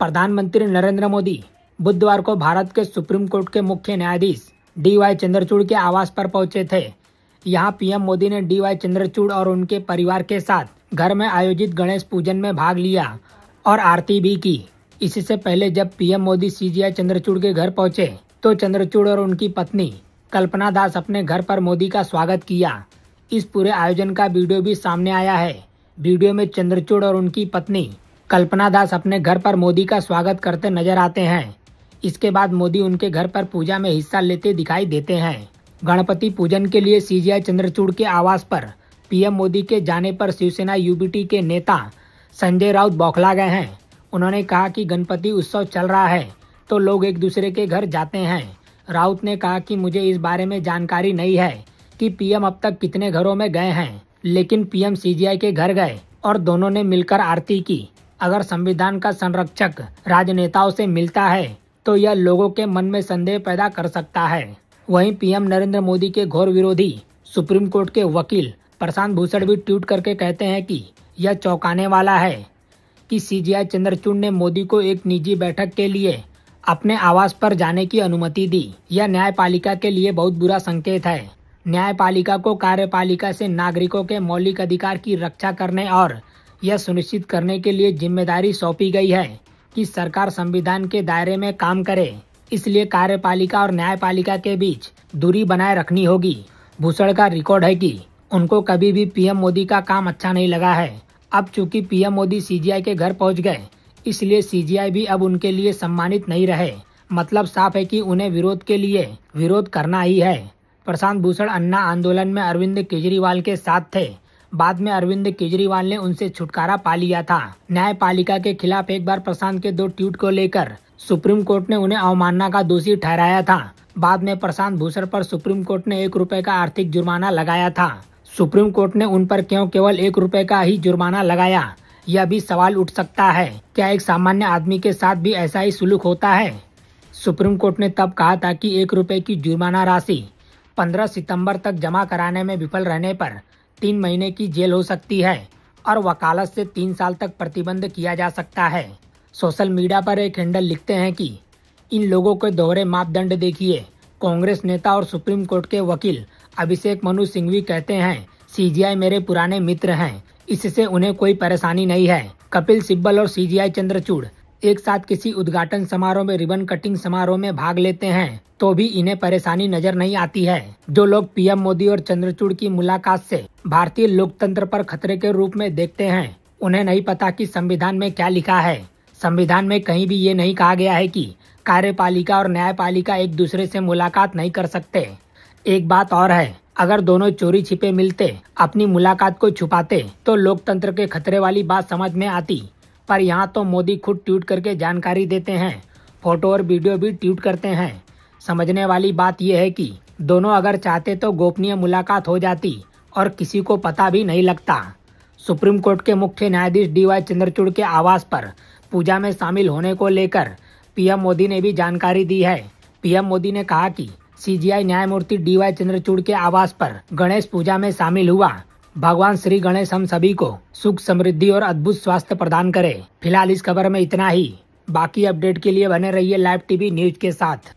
प्रधानमंत्री नरेंद्र मोदी बुधवार को भारत के सुप्रीम कोर्ट के मुख्य न्यायाधीश डी.वाई. चंद्रचूड़ के आवास पर पहुंचे थे। यहां पीएम मोदी ने डी.वाई. चंद्रचूड़ और उनके परिवार के साथ घर में आयोजित गणेश पूजन में भाग लिया और आरती भी की। इससे पहले जब पीएम मोदी सी.जी.आई. चंद्रचूड़ के घर पहुंचे तो चंद्रचूड़ और उनकी पत्नी कल्पना दास अपने घर पर मोदी का स्वागत किया। इस पूरे आयोजन का वीडियो भी सामने आया है। वीडियो में चंद्रचूड़ और उनकी पत्नी कल्पना दास अपने घर पर मोदी का स्वागत करते नजर आते हैं। इसके बाद मोदी उनके घर पर पूजा में हिस्सा लेते दिखाई देते हैं। गणपति पूजन के लिए सी.जी.आई. चंद्रचूड़ के आवास पर पीएम मोदी के जाने पर शिवसेना यूबीटी के नेता संजय राउत बौखला गए हैं। उन्होंने कहा कि गणपति उत्सव चल रहा है तो लोग एक दूसरे के घर जाते हैं। राउत ने कहा कि मुझे इस बारे में जानकारी नहीं है कि पीएम अब तक कितने घरों में गए हैं, लेकिन पीएम सी.जी.आई. के घर गए और दोनों ने मिलकर आरती की। अगर संविधान का संरक्षक राजनेताओं से मिलता है तो यह लोगों के मन में संदेह पैदा कर सकता है। वहीं पीएम नरेंद्र मोदी के घोर विरोधी सुप्रीम कोर्ट के वकील प्रशांत भूषण भी ट्वीट करके कहते हैं कि यह चौंकाने वाला है कि सी.जी.आई. चंद्रचूड़ ने मोदी को एक निजी बैठक के लिए अपने आवास पर जाने की अनुमति दी। यह न्यायपालिका के लिए बहुत बुरा संकेत है। न्यायपालिका को कार्यपालिका से नागरिकों के मौलिक अधिकार की रक्षा करने और यह सुनिश्चित करने के लिए जिम्मेदारी सौंपी गई है कि सरकार संविधान के दायरे में काम करे। इसलिए कार्यपालिका और न्यायपालिका के बीच दूरी बनाए रखनी होगी। भूषण का रिकॉर्ड है कि उनको कभी भी पीएम मोदी का काम अच्छा नहीं लगा है। अब चूंकि पीएम मोदी सी.जी.आई. के घर पहुंच गए, इसलिए सी.जी.आई. भी अब उनके लिए सम्मानित नहीं रहे। मतलब साफ है कि उन्हें विरोध के लिए विरोध करना ही है। प्रशांत भूषण अन्ना आंदोलन में अरविंद केजरीवाल के साथ थे। बाद में अरविंद केजरीवाल ने उनसे छुटकारा पा लिया था। न्यायपालिका के खिलाफ एक बार प्रशांत के 2 ट्वीट को लेकर सुप्रीम कोर्ट ने उन्हें अवमानना का दोषी ठहराया था। बाद में प्रशांत भूषण पर सुप्रीम कोर्ट ने 1 रुपए का आर्थिक जुर्माना लगाया था। सुप्रीम कोर्ट ने उन पर क्यों केवल 1 रुपए का ही जुर्माना लगाया, यह भी सवाल उठ सकता है। क्या एक सामान्य आदमी के साथ भी ऐसा ही सुलूक होता है? सुप्रीम कोर्ट ने तब कहा था कि 1 रुपए की जुर्माना राशि 15 सितंबर तक जमा कराने में विफल रहने पर 3 महीने की जेल हो सकती है और वकालत से 3 साल तक प्रतिबंध किया जा सकता है। सोशल मीडिया पर एक हैंडल लिखते हैं कि इन लोगों के दोहरे मापदंड देखिए। कांग्रेस नेता और सुप्रीम कोर्ट के वकील अभिषेक मनु सिंघवी कहते हैं, सी.जी.आई. मेरे पुराने मित्र हैं, इससे उन्हें कोई परेशानी नहीं है। कपिल सिब्बल और सी.जी.आई. चंद्रचूड़ एक साथ किसी उद्घाटन समारोह में रिबन कटिंग समारोह में भाग लेते हैं तो भी इन्हें परेशानी नजर नहीं आती है। जो लोग पीएम मोदी और चंद्रचूड़ की मुलाकात से भारतीय लोकतंत्र पर खतरे के रूप में देखते हैं, उन्हें नहीं पता कि संविधान में क्या लिखा है। संविधान में कहीं भी ये नहीं कहा गया है कि कार्यपालिका और न्यायपालिका एक दूसरे से मुलाकात नहीं कर सकते। एक बात और है, अगर दोनों चोरी छिपे मिलते अपनी मुलाकात को छुपाते तो लोकतंत्र के खतरे वाली बात समझ में आती। पर यहाँ तो मोदी खुद ट्वीट करके जानकारी देते हैं, फोटो और वीडियो भी ट्वीट करते हैं। समझने वाली बात यह है कि दोनों अगर चाहते तो गोपनीय मुलाकात हो जाती और किसी को पता भी नहीं लगता। सुप्रीम कोर्ट के मुख्य न्यायाधीश डी.वाई. चंद्रचूड़ के आवास पर पूजा में शामिल होने को लेकर पीएम मोदी ने भी जानकारी दी है। पीएम मोदी ने कहा कि सी.जी.आई. न्यायमूर्ति डी.वाई. चंद्रचूड़ के आवास पर गणेश पूजा में शामिल हुआ। भगवान श्री गणेश हम सभी को सुख, समृद्धि और अद्भुत स्वास्थ्य प्रदान करे। फिलहाल इस खबर में इतना ही। बाकी अपडेट के लिए बने रहिए लाइव टीवी न्यूज के साथ।